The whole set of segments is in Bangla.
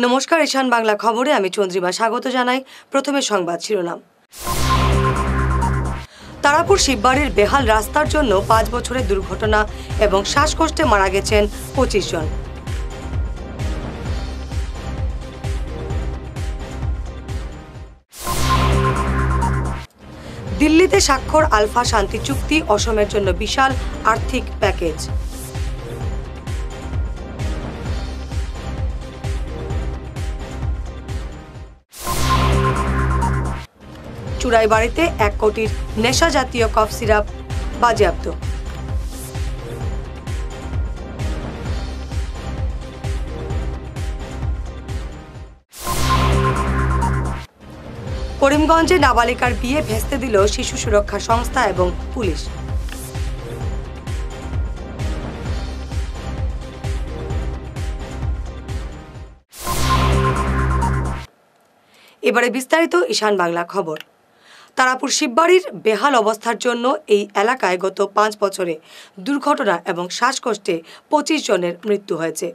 নমস্কার, ঈশান বাংলা খবরে আমি চন্দ্রিমা স্বাগত জানাই। প্রথমে সংবাদ শিরোনাম। তারাপুর শিববাড়ির বেহাল রাস্তার জন্য ৫ বছরের দুর্ঘটনা এবং শ্বাসকষ্টে মারা গেছেন ২৫ জন। দিল্লিতে স্বাক্ষর আলফা শান্তি চুক্তি, অসমের জন্য বিশাল আর্থিক প্যাকেজ। চুড়াইবাড়িতে ১ কোটির নেশা জাতীয় কফ সিরাপ বাজেয়াপ্ত। করিমগঞ্জে নাবালিকার বিয়ে ভেস্তে দিল শিশু সুরক্ষা সংস্থা এবং পুলিশ। এবারে বিস্তারিত ঈশান বাংলা খবর। তারাপুর শিববাড়ির বেহাল অবস্থার জন্য এই এলাকায় গত ৫ বছরে দুর্ঘটনা এবং শ্বাসকষ্টে ২৫ জনের মৃত্যু হয়েছে।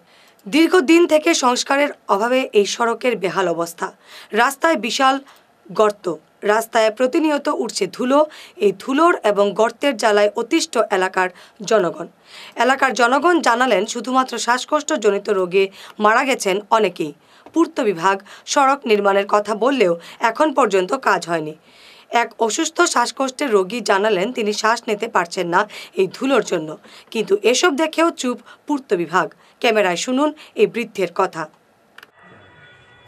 দীর্ঘদিন থেকে সংস্কারের অভাবে এই সড়কের বেহাল অবস্থা। রাস্তায় বিশাল গর্ত, রাস্তায় প্রতিনিয়ত উঠছে ধুলো। এই ধুলোর এবং গর্তের জ্বালায় অতিষ্ঠ এলাকার জনগণ জানালেন, শুধুমাত্র শ্বাসকষ্টজনিত রোগে মারা গেছেন অনেকেই। পূর্ত বিভাগ সড়ক নির্মাণের কথা বললেও এখন পর্যন্ত কাজ হয়নি। এক অসুস্থ শ্বাসকষ্টের রোগী জানালেন, তিনি শ্বাস নিতে পারছেন না এই ধুলোর জন্য। কিন্তু এসব দেখেও চুপ পূর্ত বিভাগ। ক্যামেরায় শুনুন এই বৃদ্ধের কথা।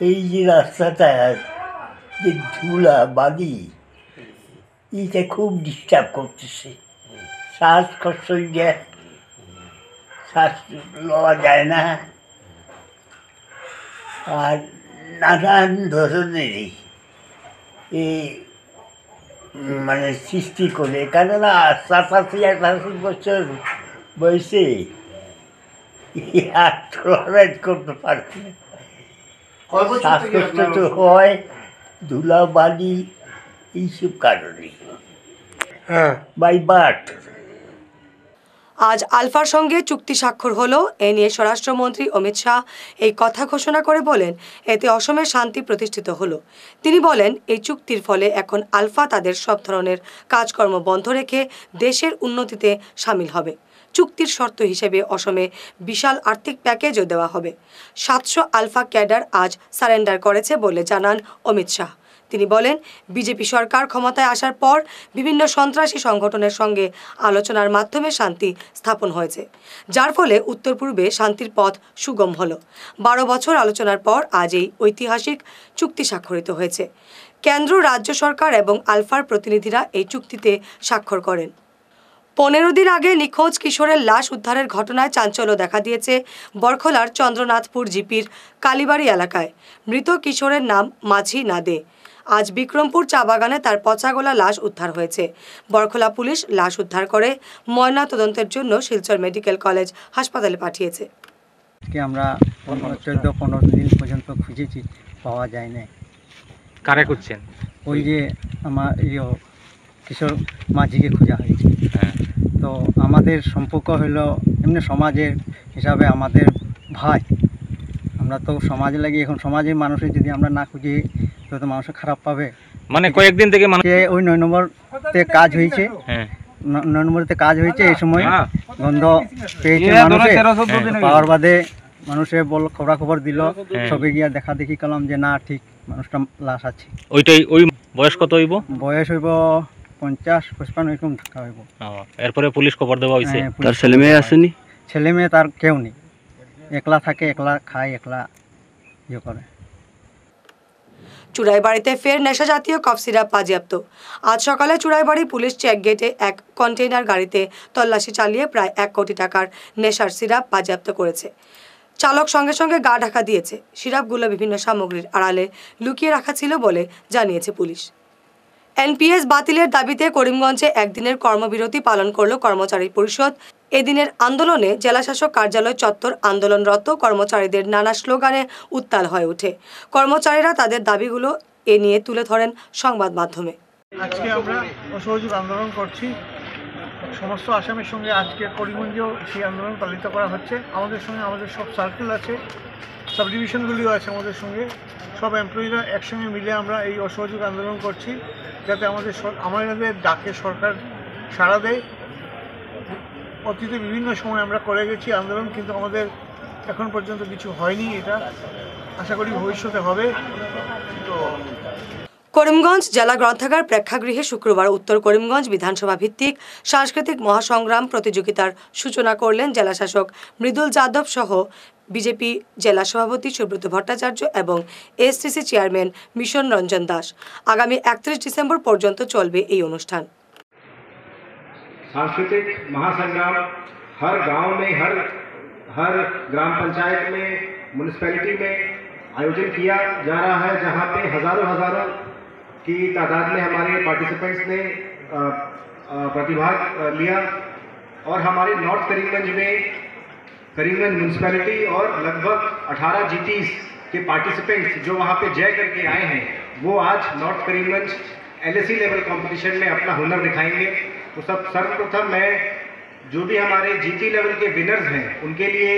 এই যে রাস্তাটা, যে ধুলা বালি, এটা খুব ডিস্টার্ব করতেছে। শ্বাসকষ্ট, শ্বাস লওয়া যায় না, আর নানান ধরনেরই এই মানে সৃষ্টি করে। কেননা ৮৭ বছর বয়সে আর টলারেট করতে পারছি না। শ্বাসকষ্ট তো হয় ধুলা বালি এইসব কারণে, বাই বার্থ। আজ আলফার সঙ্গে চুক্তি স্বাক্ষর হলো। এ নিয়ে স্বরাষ্ট্রমন্ত্রী অমিত শাহ এই কথা ঘোষণা করে বলেন, এতে অসমের শান্তি প্রতিষ্ঠিত হলো। তিনি বলেন, এই চুক্তির ফলে এখন আলফা তাদের সব ধরনের কাজকর্ম বন্ধ রেখে দেশের উন্নতিতে সামিল হবে। চুক্তির শর্ত হিসেবে অসমে বিশাল আর্থিক প্যাকেজও দেওয়া হবে। ৭০০ আলফা ক্যাডার আজ সারেন্ডার করেছে বলে জানান অমিত শাহ। তিনি বলেন, বিজেপি সরকার ক্ষমতায় আসার পর বিভিন্ন সন্ত্রাসী সংগঠনের সঙ্গে আলোচনার মাধ্যমে শান্তি স্থাপন হয়েছে, যার ফলে উত্তর পূর্বে শান্তির পথ সুগম হলো। ১২ বছর আলোচনার পর আজ এই ঐতিহাসিক চুক্তি স্বাক্ষরিত হয়েছে। কেন্দ্র, রাজ্য সরকার এবং আলফার প্রতিনিধিরা এই চুক্তিতে স্বাক্ষর করেন। ১৫ দিন আগে নিখোঁজ কিশোরের লাশ উদ্ধারের ঘটনায় চাঞ্চল্য দেখা দিয়েছে বরখলার চন্দ্রনাথপুর জিপির কালীবাড়ি এলাকায়। মৃত কিশোরের নাম মাঝি নাদে। আজ বিক্রমপুর চা বাগানে তার পচাগোলা লাশ উদ্ধার হয়েছে। বরখলা পুলিশ লাশ উদ্ধার করে ময়না তদন্তের জন্য শিলচর মেডিকেল কলেজ হাসপাতালে পাঠিয়েছে। আমরা ১৪-১৫ দিন পর্যন্ত খুঁজেছি, পাওয়া যায় না। কারে খুঁজছেন? ওই যে আমার কিশোর মাঝিকে খোঁজা হয়েছে। তো আমাদের সম্পর্ক হলো এমনি সমাজের হিসাবে আমাদের ভাই। আমরা তো সমাজে লাগি, এখন সমাজের মানুষের যদি আমরা না খুঁজি তো মানুষ খারাপ পাবে। মানে কয়েকদিন থেকে ওই ৯ নম্বরতে কাজ হয়েছে, ৯ নম্বরতে কাজ হয়েছে। এই সময় গন্ধ পেয়েছে মানুষে, পাওয়ার বাদে মানুষে খবরাখবর দিল, সবে গিয়া দেখা দেখি করলাম যে না, ঠিক মানুষটা লাশ আছে। ওই বয়স কত হইব? বয়স হইব ৫০-৫৫ এরকম থাকা হইব। এরপরে পুলিশ খবর দেওয়া হয়েছে। তার ছেলে মেয়ে আসেনি? ছেলে মেয়ে তার কেউ নেই, একলা থাকে, একলা খায়, একলা ইয়ে করে। চুড়াইবাড়িতে ফের নেশা জাতীয় কফ সিরাপ বাজেয়াপ্ত। আজ সকালে চুড়াইবাড়ি পুলিশ চেক গেটে এক কন্টেইনার গাড়িতে তল্লাশি চালিয়ে প্রায় ১ কোটি টাকার নেশার সিরাপ বাজেয়াপ্ত করেছে। চালক সঙ্গে সঙ্গে গা ঢাকা দিয়েছে। সিরাপগুলো বিভিন্ন সামগ্রীর আড়ালে লুকিয়ে রাখা ছিল বলে জানিয়েছে পুলিশ। এনপিএস বাতিলের দাবিতে করিমগঞ্জে একদিনের কর্মবিরতি পালন করল কর্মচারী পরিষদ। এদিনের আন্দোলনে জেলাশাসক কার্যালয় চত্বর আন্দোলনরত কর্মচারীদের নানা স্লোগানে উত্তাল হয়ে ওঠে। কর্মচারীরা তাদের দাবিগুলো এ নিয়ে তুলে ধরেন সংবাদ মাধ্যমে। আজকে আমরা অসহযোগ আন্দোলন করছি। সমস্ত আসামের সঙ্গে আজকে করিমগঞ্জেও সেই আন্দোলন পালিত করা হচ্ছে। আমাদের সঙ্গে আমাদের সব সার্কেল আছে, সাব ডিভিশনগুলিও আছে আমাদের সঙ্গে, সব এমপ্লয়িরা একসঙ্গে মিলে আমরা এই অসহযোগ আন্দোলন করছি, যাতে আমাদের ডাকে সরকার সাড়া দেয়। অতীতে বিভিন্ন সময় আমরা করে গেছি আন্দোলন, কিন্তু আমাদের এখন পর্যন্ত কিছু হয়নি। এটা আশা করি ভবিষ্যতে হবে। তো করিমগঞ্জ জেলা গ্রন্থাগার প্রেক্ষাগৃহে শুক্রবার উত্তর করিমগঞ্জ বিধানসভা ভিত্তিক সাংস্কৃতিক মহাসংগ্রাম প্রতিযোগিতার সূচনা করলেন জেলাশাসক মৃদুল যাদব সহ বিজেপি জেলা সভাপতি সুব্রত ভট্টাচার্য এবং STC chairman mission Ranjan Das. আগামী 31 ডিসেম্বর পর্যন্ত চলবে এই অনুষ্ঠান। सांस्कृतिक महासंग्राम हर गांव में, हर ग्राम पंचायत में, म्यूनिसिपैलिटी में आयोजन किया जा रहा है, जहां पे हजारों की तादाद में हमारे पार्टिसिपेंट्स ने प्रतिभाग लिया। और हमारे नॉर्थ करीमगंज में करीमगंज म्यूनिसिपैलिटी और लगभग 18 जीटीज के पार्टिसिपेंट्स जो वहां पे जय करके आए हैं, वो आज north Karimganj LAC level competition में अपना हुनर दिखाएंगे। तो सर्वप्रथम मैं जो भी हमारे GT लेवल के विनर्स हैं उनके लिए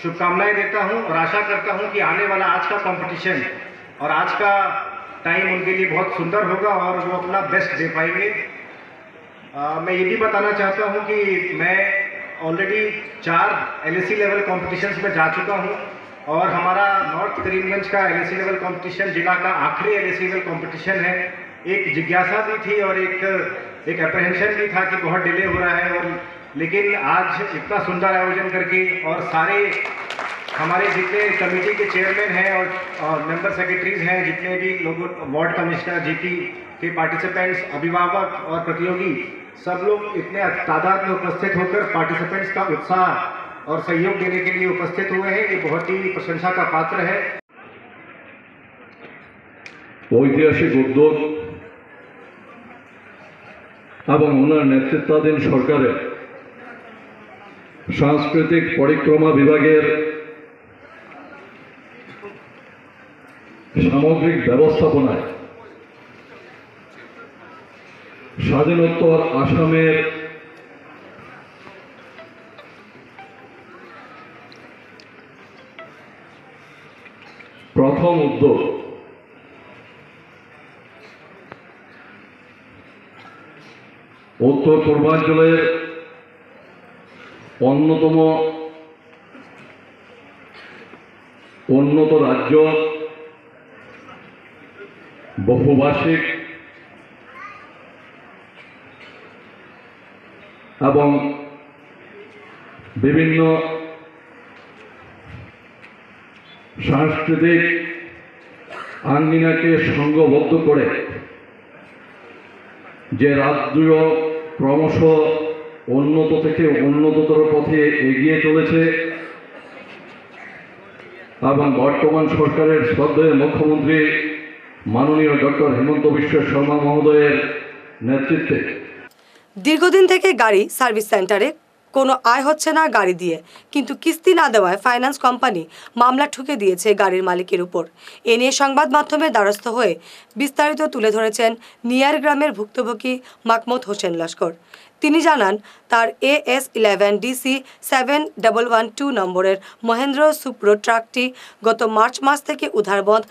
शुभकामनाएं देता हूं और आशा करता हूं कि आने वाला आज का कंपटीशन और आज का टाइम उनके लिए बहुत सुंदर होगा और वो अपना बेस्ट दे पाएंगे। मैं ये भी बताना चाहता हूं कि मैं ऑलरेडी 4 LAC लेवल कॉम्पिटिशन्स में जा चुका हूं और हमारा नॉर्थ करीमगंज का LAC लेवल कॉम्पिटिशन जिला का आखिरी LAC लेवल कॉम्पिटिशन है। एक जिज्ञासा भी थी और एक अप्रहेंशन भी था कि बहुत डिले हो रहा है, और लेकिन आज इतना सुंदर आयोजन करके और सारे हमारे जितने कमेटी के चेयरमैन हैं और मेंबर सेक्रेटरीज हैं, जितने भी लोगों, वार्ड कमिश्नर, GT के पार्टिसिपेंट्स, अभिभावक और प्रतियोगी, सब लोग इतने तादाद में उपस्थित होकर पार्टिसिपेंट्स का उत्साह और सहयोग देने के लिए उपस्थित हुए हैं। ये बहुत ही प्रशंसा का पात्र है। ঐতিহাসিক উদ্যোগ এবং ওনার নেতৃত্বাধীন সরকারের সাংস্কৃতিক পরিক্রমা বিভাগের সামগ্রিক ব্যবস্থাপনায় স্বাধীনোত্তর আসামের প্রথম উদ্যোগ উত্তর পূর্বাঞ্চলের অন্যতম উন্নত রাজ্য, বহুভাষিক এবং বিভিন্ন সাংস্কৃতিক আঙ্গিনাকে সংঘবদ্ধ করে যে রাজ্য ক্রমশ উন্নত থেকে উন্নততর পথে এগিয়ে চলেছে এবং বর্তমান সরকারের শ্রদ্ধেয় মুখ্যমন্ত্রী মাননীয় ডক্টর হেমন্ত বিশ্ব শর্মা মহোদয়ের নেতৃত্বে দীর্ঘদিন থেকে গাড়ি সার্ভিস সেন্টারে কোনো আয় হচ্ছে না গাড়ি দিয়ে, কিন্তু কিস্তি না দেওয়ায় ফাইন্যান্স কোম্পানি মামলা ঠুকে দিয়েছে গাড়ির মালিকের উপর। এ নিয়ে সংবাদ মাধ্যমের দ্বারস্থ হয়ে বিস্তারিত তুলে ধরেছেন নিয়ার গ্রামের ভুক্তভোগী মাহমুদ হোসেন লস্কর। তিনি জানান, তার AS11 DC 7112 নম্বরের মহেন্দ্র সুপ্রো ট্রাকটি গত মার্চ মাস থেকে উধারবন্দ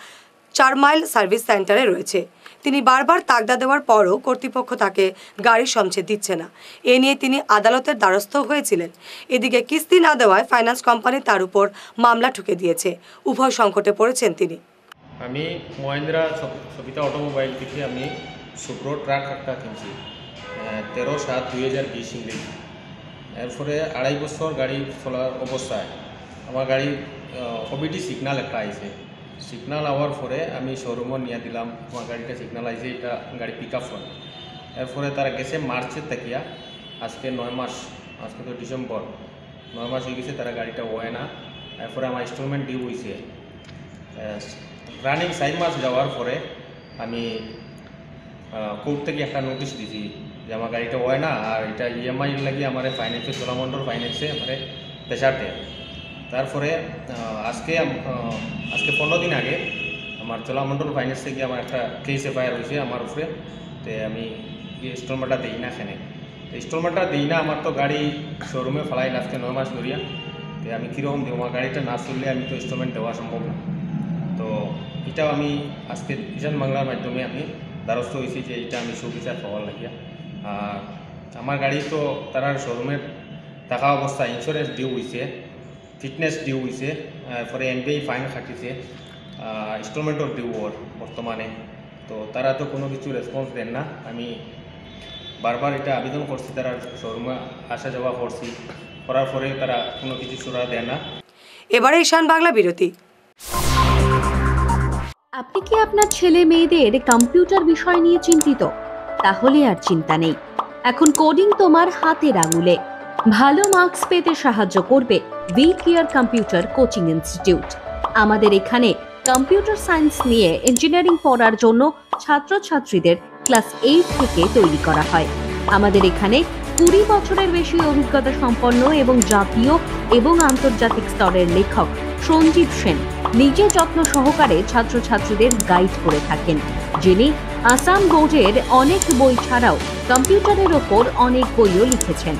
4 মাইল সার্ভিস সেন্টারে রয়েছে। তিনি বারবার তাগদা দেওয়ার পরও কর্তৃপক্ষ তাকে গাড়ি সমছে দিচ্ছে না। এ নিয়ে তিনি আদালতের দ্বারস্থ হয়েছিলেন। এদিকে কিস্তি না দেওয়ায় ফাইন্যান্স কোম্পানি তার উপর মামলা ঠুকে দিয়েছে। উভয় সংকটে পড়েছেন তিনি। আমি মহেন্দ্রা সবিতা অটোমোবাইল থেকে আমি সুপ্রো ট্রাক একটা কিনছি 13/7/2020 ইংরেজি। এরপরে 2.5 বছর গাড়ি চলার অবস্থায় আমার গাড়ি OBD সিগনাল একটা আইছে। সিগনাল আওয়ার পরে আমি শোরুমও নিয়ে দিলাম, আমার গাড়িটা সিগনাল আইছে, এটা গাড়ি পিক আপ ফোন। এরপরে তারা গেছে মার্চের তাকিয়া আজকে 9 মাস, আজকে তো ডিসেম্বর, 9 মাস হয়ে গেছে, তারা গাড়িটা হয় না। এরপরে আমার ইনস্টলমেন্ট ডিউ হয়েছে। রানিং 4 মাস যাওয়ার পরে আমি কোর্ট থেকে একটা নোটিশ দিছি যে আমার গাড়িটা হয় না, আর এটা EMI লাগিয়ে আমার ফাইন্যান্সে চোলামন্ডল ফাইন্যান্সে আমার প্রেশার দেয়। তারপরে আজকে 15 দিন আগে আমার চোলামন্ডল ফাইন্যান্স থেকে আমার একটা কেস FIR হয়েছে আমার উপরে। তো আমি ইনস্টলমেন্টটা দিই না, এখানে ইনস্টলমেন্টটা দিই না, আমার তো গাড়ি শোরুমে ফেলাই আজকে 9 মাস ধরিয়া। আমি কীরকম দেবো, আমার গাড়িটা না চললে আমি তো ইনস্টলমেন্ট দেওয়া সম্ভব না। তো এটাও আমি আজকে কিষাণ বাংলার মাধ্যমে আমি দ্বারস্থ হয়েছি যে এটা আমি সুবিচার পাওয়ার লাগিয়া। আর আমার গাড়ি তো তার শোরুমের থাকা অবস্থা ইন্স্যুরেন্স ডিউ হয়েছে, ফিটনেস ডিউ হয়েছে, এরপরে এমবিআই ফাইন খাটিছে, ইনস্টলমেন্টর ডিউ ওর বর্তমানে। তো তারা তো কোনো কিছু রেসপন্স দেন না। আমি বারবার এটা আবেদন করছি, তারা শোরুমে আসা যাওয়া করছি, করার পরে তারা কোনো কিছু সুরা দেয় না। এবারে ঈশান বাংলা বিরতি। আপনি কি আপনার ছেলে মেয়েদের কম্পিউটার বিষয় নিয়ে চিন্তিত? তাহলে আর চিন্তা নেই, এখন কোডিং তোমার হাতের আঙুলে। ভালো মার্কস পেতে সাহায্য করবে we care computer coaching institute. আমাদের এখানে কম্পিউটার সায়েন্স নিয়ে ইঞ্জিনিয়ারিং পড়ার জন্য ছাত্রছাত্রীদের ক্লাস 8 থেকে তৈরি করা হয়। আমাদের এখানে 20 বছরের বেশি অভিজ্ঞতা সম্পন্ন এবং জাতীয় এবং আন্তর্জাতিক স্তরের লেখক সঞ্জীব সেন নিজে যত্ন সহকারে ছাত্রছাত্রীদের গাইড করে থাকেন, যিনি আসাম বোর্ডের অনেক বই ছাড়াও কম্পিউটারের ওপর অনেক বইও লিখেছেন।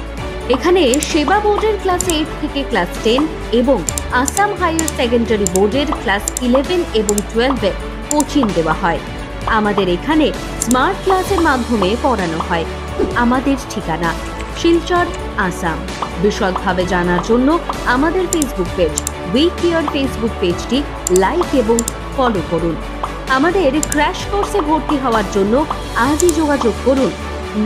এখানে সেবা বোর্ডের ক্লাস 8 থেকে ক্লাস 10 এবং আসাম হায়ার সেকেন্ডারি বোর্ডের ক্লাস 11 এবং 12 এ কোচিং দেওয়া হয়। আমাদের এখানে স্মার্ট ক্লাসের মাধ্যমে পড়ানো হয়। আমাদের ঠিকানা শিলচর, আসাম। বিশদভাবে জানার জন্য আমাদের Facebook page we care Facebook পেজটি লাইক এবং ফলো করুন। আমাদের ক্র্যাশ কোর্সে ভর্তি হওয়ার জন্য আজই যোগাযোগ করুন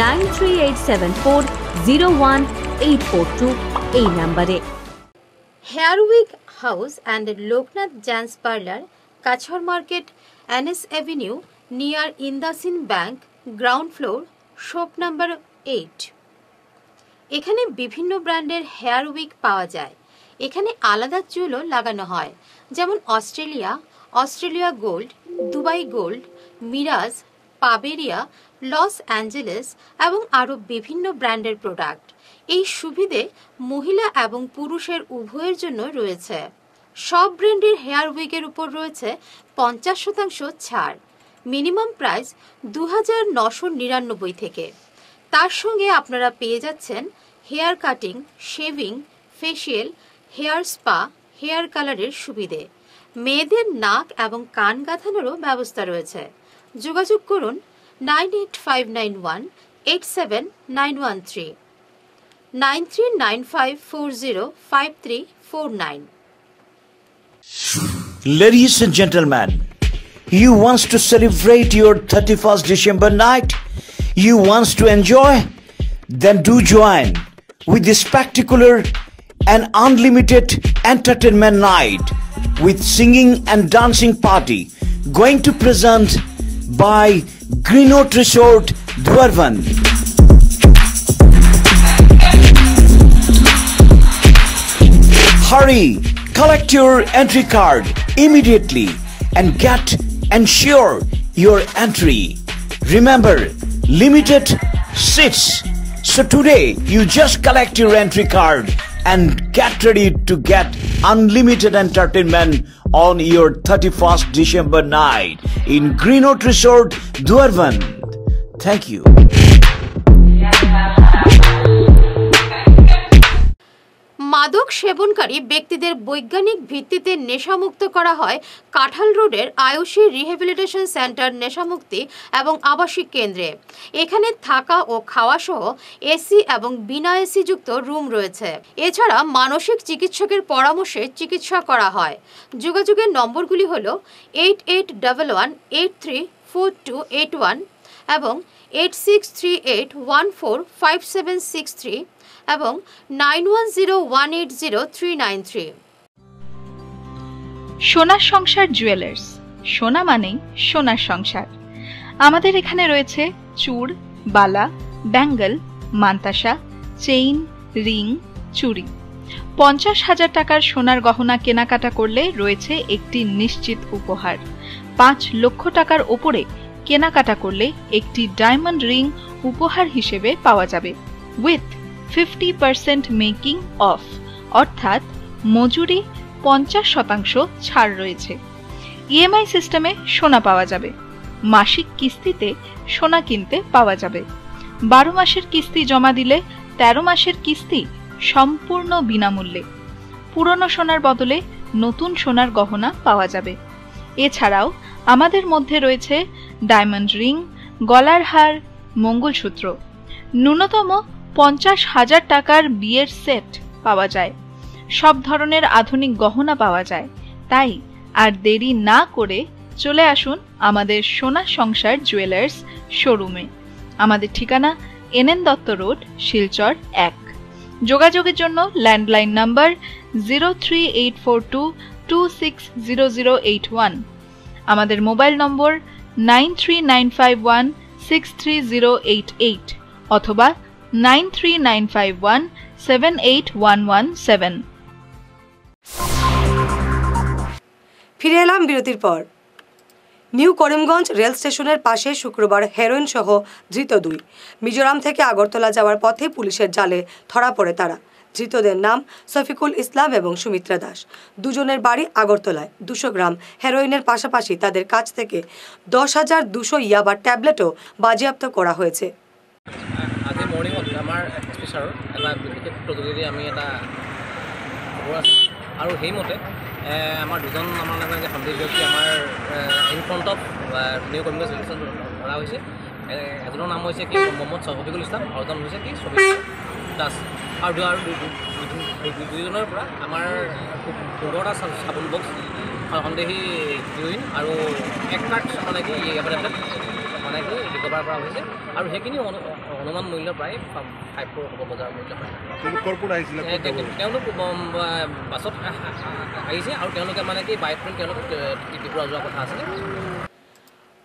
9387401842 এই নাম্বারে। Hair wig house and Loknath gents parlour, Cachar market, NS avenue, near IndusInd bank, ground floor, shop number 8। এখানে বিভিন্ন ব্র্যান্ডের হেয়ার উইগ পাওয়া যায়। এখানে আলাদা চুলও লাগানো হয়, যেমন Australia gold, Dubai gold, Mirage, পাবেরিয়া, লস অ্যাঞ্জেলেস এবং আরও বিভিন্ন ব্র্যান্ডের প্রোডাক্ট। এই সুবিধে মহিলা এবং পুরুষের উভয়ের জন্য রয়েছে। সব ব্র্যান্ডের হেয়ার উইগের উপর রয়েছে 50% ছাড়। মিনিমাম প্রাইস 2999 থেকে। তার সঙ্গে আপনারা পেয়ে যাচ্ছেন hair cutting, shaving, facial, hair spa, hair কালারের সুবিধে। মেয়েদের নাক এবং কান গাঁথানোরও ব্যবস্থা রয়েছে। যোগাযোগ করুন 98591879139 9395405349। Ladies and gentlemen, you want to celebrate your 31st December night? You want to enjoy? Then do join with this spectacular and unlimited entertainment night with singing and dancing party going to present by Greenwood Resort, Dwarvan. Hurry, collect your entry card immediately and ensure your entry. Remember, limited seats. So today, you just collect your entry card and get ready to get unlimited entertainment on your 31st December night in Greenwood Resort, Dwarvan. Thank you. মাদক সেবনকারী ব্যক্তিদের বৈজ্ঞানিক ভিত্তিতে নেশামুক্ত করা হয় কাঁঠাল রোডের আয়ুষী রিহ্যাবিলিটেশন সেন্টার নেশামুক্তি এবং আবাসিক কেন্দ্রে। এখানে থাকা ও খাওয়া সহ এসি এবং বিনা এসি যুক্ত রুম রয়েছে। এছাড়া মানসিক চিকিৎসকের পরামর্শে চিকিৎসা করা হয়। যোগাযোগের নম্বরগুলি হল 8811834281 এবং 8638145763 এবং 9101803993। সোনার সংসার জুয়েলার্স, সোনা মানেই সোনার সংসার। আমাদের এখানে রয়েছে চূড়, বালা, ব্যাঙ্গল, মান্তাসা, চেইন, রিং, চুড়ি। 50,000 টাকার সোনার গহনা কেনাকাটা করলে রয়েছে একটি নিশ্চিত উপহার। 5 লক্ষ টাকার ওপরে কেনাকাটা করলে একটি ডায়মন্ড রিং উপহার হিসেবে পাওয়া যাবে উইথ 50% মেকিং অফ, অর্থাৎ মজুরি 50% ছাড় রয়েছে। ইএমআই সিস্টেমে সোনা পাওয়া যাবে। মাসিক কিস্তিতে সোনা কিনতে পাওয়া যাবে। 12 মাসের কিস্তি জমা দিলে 13 মাসের কিস্তি সম্পূর্ণ বিনামূল্যে। পুরনো সোনার বদলে নতুন সোনার গহনা পাওয়া যাবে। এছাড়াও আমাদের মধ্যে রয়েছে ডায়মন্ড রিং, গলার হার, মঙ্গলসূত্র। ন্যূনতম 50,000 টাকার বিয়ের সেট পাওয়া যায়। সব ধরনের আধুনিক গহনা পাওয়া যায়। তাই আর দেরি না করে চলে আসুন আমাদের সোনা সংসার জুয়েলার্স শোরুমে। আমাদের ঠিকানা NN দত্ত রোড, শিলচর 1। যোগাযোগের জন্য ল্যান্ডলাইন নাম্বার 03842260081, আমাদের মোবাইল নম্বর 9395163088 অথবা 9395178117। ফিরে এলাম বিরতির পর। নিউ করিমগঞ্জ রেল স্টেশনের পাশে শুক্রবার হেরোইন সহ ধৃত 2। মিজোরাম থেকে আগরতলা যাওয়ার পথে পুলিশের জালে ধরা পড়ে তারা। ধৃতদের নাম শফিকুল ইসলাম এবং সুমিত্রা দাস। দুজনের বাড়ি আগরতলায়। 200 গ্রাম হেরোইনের পাশাপাশি তাদের কাছ থেকে 10,200 ইয়াবা ট্যাবলেটও বাজেয়াপ্ত করা হয়েছে। আজি মৰ্ণিঙত আমাৰ এক্সপ্ৰেছাৰৰ এটা বিশেষ প্ৰযোগেদি আমি এটা খবৰ আছে আৰু সেইমতে আমাৰ দুজন আমাৰ নামে সন্দেহ ব্যক্তি আমাৰ in front of new Karimganj rail station ধৰা হৈছে। এজনৰ নাম হৈছে কি মহম্মদ শফিকুল ইছলাম আৰু এজন হৈছে কি সুমিত্ৰা দাস। আৰু দুইজনৰ পৰা আমাৰ 15টা চাবোন বক্স, সন্দেহী হিৰ'ইন আৰু 1 কাৰ্ট মানে কি মানে কি ৰিকভাৰ কৰা হৈছে। আৰু সেইখিনি অনুমান মূল্য প্ৰায় 5 crore হ'ব বজাৰ মূল্য। তেওঁলোক বাছত আহিছে আৰু তেওঁলোকে মানে কি বাই ট্ৰেইন তেওঁলোক ত্ৰিপুৰা যোৱাৰ কথা আছিলে।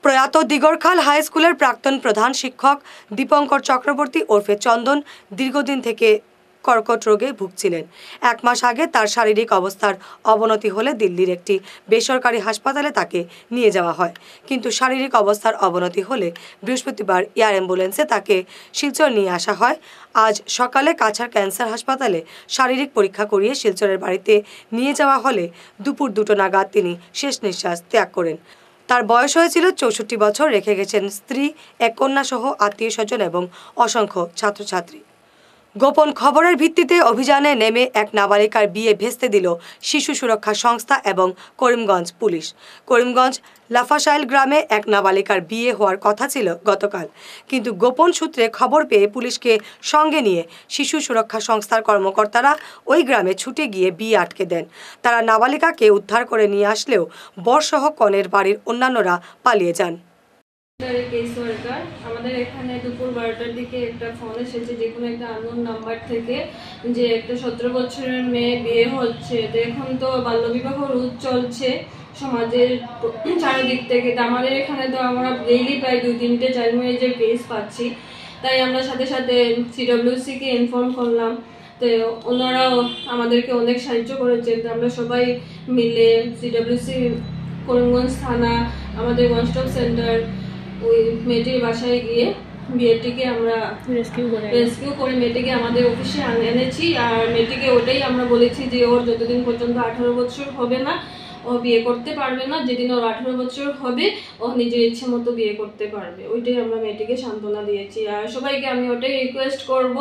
প্রয়াত দিগরখাল হাই স্কুলের প্রাক্তন প্রধান শিক্ষক দীপঙ্কর চক্রবর্তী ওরফে চন্দন দীর্ঘদিন থেকে কর্কট রোগে ভুগছিলেন। 1 মাস আগে তার শারীরিক অবস্থার অবনতি হলে দিল্লির একটি বেসরকারি হাসপাতালে তাকে নিয়ে যাওয়া হয়। কিন্তু শারীরিক অবস্থার অবনতি হলে বৃহস্পতিবার এয়ার অ্যাম্বুলেন্সে তাকে শিলচর নিয়ে আসা হয়। আজ সকালে কাছাড় ক্যান্সার হাসপাতালে শারীরিক পরীক্ষা করিয়ে শিলচরের বাড়িতে নিয়ে যাওয়া হলে দুপুর 2টো নাগাদ তিনি শেষ নিঃশ্বাস ত্যাগ করেন। তার বয়স হয়েছিল 64 বছর। রেখে গেছেন স্ত্রী, 1 কন্যা সহ আত্মীয় স্বজন এবং অসংখ্য ছাত্রছাত্রী। গোপন খবরের ভিত্তিতে অভিযানে নেমে এক নাবালিকার বিয়ে ভেস্তে দিল শিশু সুরক্ষা সংস্থা এবং করিমগঞ্জ পুলিশ। করিমগঞ্জ লাফাশাইল গ্রামে এক নাবালিকার বিয়ে হওয়ার কথা ছিল গতকাল, কিন্তু গোপন সূত্রে খবর পেয়ে পুলিশকে সঙ্গে নিয়ে শিশু সুরক্ষা সংস্থার কর্মকর্তারা ওই গ্রামে ছুটে গিয়ে বিয়ে আটকে দেন। তারা নাবালিকাকে উদ্ধার করে নিয়ে আসলেও বরসহ কনের বাড়ির অন্যান্যরা পালিয়ে যান। আমাদের এখানে দুপুর 12টার দিকে একটা ফোন এসেছে যে কোনো একটা আননোন নাম্বার থেকে যে একটা 17 বছরের মেয়ে বিয়ে হচ্ছে। তো এখন তো বাল্যবিবাহ রোধ চলছে সমাজের চারিদিক থেকে। তো আমাদের এখানে তো আমরা ডেইলি প্রায় 2-3টে চাইল্ড ম্যারেজের কেস পাচ্ছি। তাই আমরা সাথে সাথে CWC-কে ইনফর্ম করলাম। তো ওনারাও আমাদেরকে অনেক সাহায্য করেছেন। তো আমরা সবাই মিলে CWC, করিমগঞ্জ থানা, আমাদের ওয়ান স্টপ সেন্টার, ওই মেয়েটির বাসায় গিয়ে বিয়েটিকে আমরা রেস্কিউ করে মেয়েটিকে আমাদের অফিসে এনেছি। আর মেয়েটিকে ওটাই আমরা বলেছি যে ওর যতদিন পর্যন্ত 18 বছর হবে না ও বিয়ে করতে পারবে না। যেদিন ওর 18 বছর হবে ও নিজের ইচ্ছে মতো বিয়ে করতে পারবে, ওইটাই আমরা মেয়েটিকে সান্ত্বনা দিয়েছি। আর সবাইকে আমি ওটাই রিকোয়েস্ট করব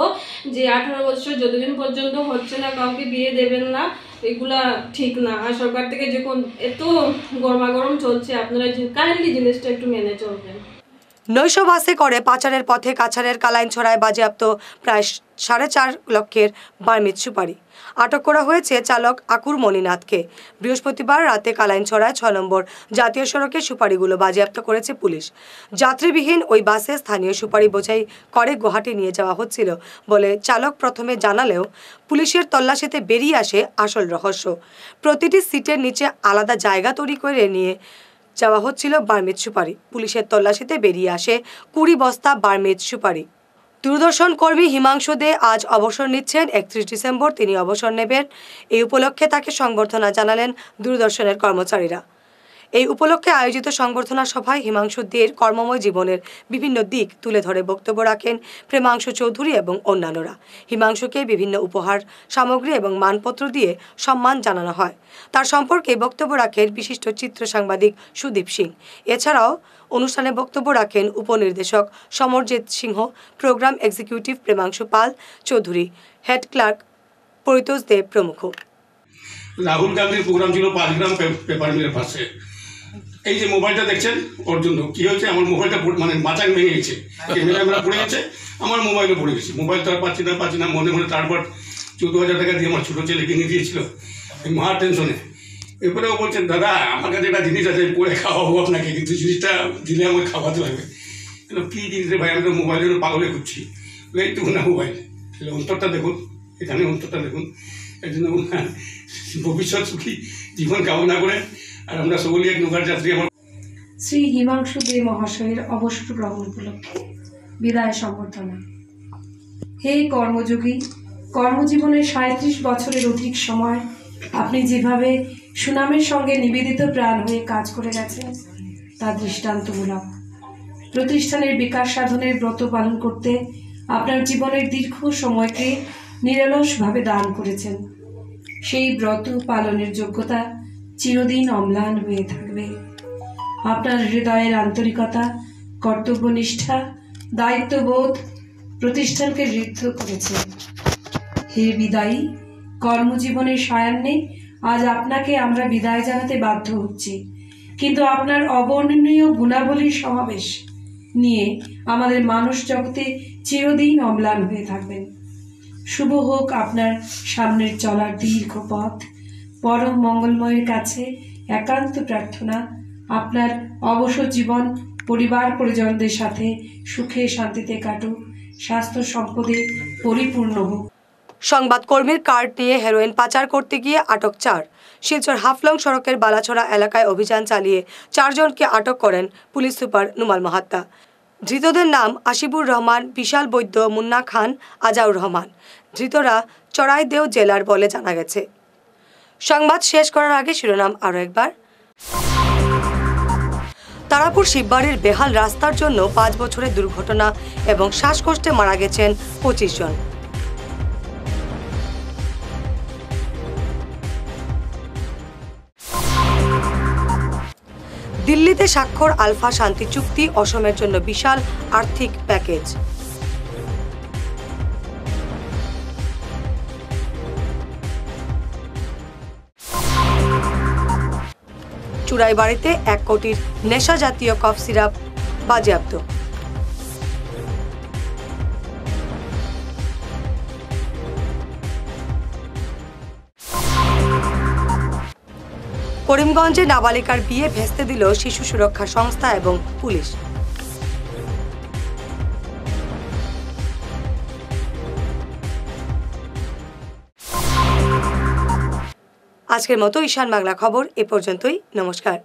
যে 18 বছর যতদিন পর্যন্ত হচ্ছে না কাউকে বিয়ে দেবেন না, এগুলা ঠিক না। আর সরকার থেকে যখন এত গরমাগরম চলছে আপনারা কাইন্ডলি জিনিসটা একটু মেনে চলবেন। নৈশ বাসে করে পাচারের পথে কাছাড়ের কালাইনছড়ায় বাজেয়াপ্ত প্রায় 4.5 লক্ষের বার্মিজ সুপারি। আটক করা হয়েছে চালক আকুর মণিনাথকে। বৃহস্পতিবার রাতে কালাইনছড়ায় 6 নম্বর জাতীয় সড়কে সুপারিগুলো বাজেয়াপ্ত করেছে পুলিশ। যাত্রীবিহীন ওই বাসে স্থানীয় সুপারি বোঝাই করে গুয়াহাটি নিয়ে যাওয়া হচ্ছিল বলে চালক প্রথমে জানালেও পুলিশের তল্লাশিতে বেরিয়ে আসে আসল রহস্য। প্রতিটি সিটের নিচে আলাদা জায়গা তৈরি করে নিয়ে যাওয়া হচ্ছিল বার্মিজ সুপারি। পুলিশের তল্লাশিতে বেরিয়ে আসে 20 বস্তা বার্মিজ সুপারি। দূরদর্শন কর্মী হিমাংশু দে আজ অবসর নিচ্ছেন। 31 ডিসেম্বর তিনি অবসর নেবেন। এই উপলক্ষে তাকে সংবর্ধনা জানালেন দূরদর্শনের কর্মচারীরা। এই উপলক্ষে আয়োজিত সংবর্ধনা সভায় হিমাংশু দের কর্মময় জীবনের বিভিন্ন দিক তুলে ধরে বক্তব্য রাখেন প্রেমাংশু চৌধুরী এবং অন্যান্যরা। হিমাংশুকে বিভিন্ন উপহার সামগ্রী এবং মানপত্র দিয়ে সম্মান জানানো হয়। তার সম্পর্কে বক্তব্য রাখেন বিশিষ্ট চিত্র সাংবাদিক সুদীপ সিং। এছাড়াও অনুষ্ঠানে বক্তব্য রাখেন উপনির্দেশক সমরজিৎ সিংহ, প্রোগ্রাম এক্সিকিউটিভ প্রেমাংশু পাল চৌধুরী, হেড ক্লার্ক পরিতোষ দেব প্রমুখ। রাহুল গান্ধীর প্রোগ্রাম ছিল 5 গ্রাম পেপার মিলের পাশে। এই যে মোবাইলটা দেখছেন ওর জন্য কী হয়েছে, আমার মোবাইলটা মানে মাচাং ভেঙে গেছে, ক্যামেরা পড়ে গেছে, আমার মোবাইলও পড়ে গেছে। মোবাইল তো আর পাচ্ছি না মনে মনে। তারপর 14,000 টাকা দিয়ে আমার ছোটো ছেলে কিনে দিয়েছিল, মা টেনশনে। এরপরেও বলছেন দাদা আমার কাছে একটা জিনিস আছে পরে খাওয়াবো আপনাকে, কিন্তু জিনিসটা দিলে আমাকে খাওয়াতে লাগবে। কী জিনিস রে ভাই, আমি তো মোবাইলের জন্য পাগলে ঘুরছি। এইটুকু না মোবাইল, অন্তরটা দেখুন, এখানে অন্তরটা দেখুন। এই জন্য ভবিষ্যৎ সুখী জীবন কামনা করে আর আমরা সকলেই এক নৌকার যাত্রী। আমার শ্রী হিমাংশু দে মহাশয়ের অবসর গ্রহণ উপলক্ষে বিদায় সম্বর্ধনা। হে কর্মযোগী, কর্মজীবনের 37 বছরের অধিক সময় আপনি যেভাবে সুনামের সঙ্গে নিবেদিত প্রাণ হয়ে কাজ করে গেছেন তা দৃষ্টান্তমূলক। প্রতিষ্ঠানের বিকাশ সাধনের ব্রত পালন করতে আপনার জীবনের দীর্ঘ সময়কে নিরলসভাবে দান করেছেন। সেই ব্রত পালনের যোগ্যতা চিরদিন অম্লান হয়ে থাকবে। আপনার হৃদয়ের আন্তরিকতা, কর্তব্যনিষ্ঠা, দায়িত্ববোধ প্রতিষ্ঠানকে ঋদ্ধ করেছে। হে বিদায়ী, কর্মজীবনের সায়ান্নে আজ আপনাকে আমরা বিদায় জানাতে বাধ্য হচ্ছি, কিন্তু আপনার অবর্ণনীয় গুণাবলীর সমাবেশ নিয়ে আমাদের মানুষ জগতে চিরদিন অম্লান হয়ে থাকবেন। শুভ হোক আপনার সামনের চলার দীর্ঘ পথ। পরম মঙ্গলময়ের কাছে একান্ত প্রার্থনা আপনার অবসর জীবন পরিবার পরিজনদের সাথে সুখে শান্তিতে কাটুক, স্বাস্থ্য সম্পদে পরিপূর্ণ হোক। সংবাদকর্মীর কার্ড নিয়ে হেরোইন পাচার করতে গিয়ে আটক 4। শিলচর হাফলং সড়কের বালাছড়া এলাকায় অভিযান চালিয়ে 4 জনকে আটক করেন পুলিশ সুপার নুমাল মাহাত্তা। ধৃতদের নাম আশিবুর রহমান, বিশাল বৈদ্য, মুন্না খান, আজাউর রহমান। ধৃতরা চড়াইদেও জেলার বলে জানা গেছে। সংবাদ শেষ করার আগে শিরোনাম আরও একবার। তারাপুর শিববাড়ির বেহাল রাস্তার জন্য 5 বছরের দুর্ঘটনা এবং শ্বাসকষ্টে মারা গেছেন 25 জন। দিল্লিতে স্বাক্ষর আলফা শান্তি চুক্তি, অসমের জন্য বিশাল আর্থিক প্যাকেজ। চুরাইবাড়িতে 1 কোটির নেশা জাতীয় কফ সিরাপ বাজেয়াপ্ত। করিমগঞ্জে নাবালিকার বিয়ে ভেস্তে দিল শিশু সুরক্ষা সংস্থা এবং পুলিশ। আজকের মতো ঈশান বাংলা খবর এ পর্যন্তই। নমস্কার।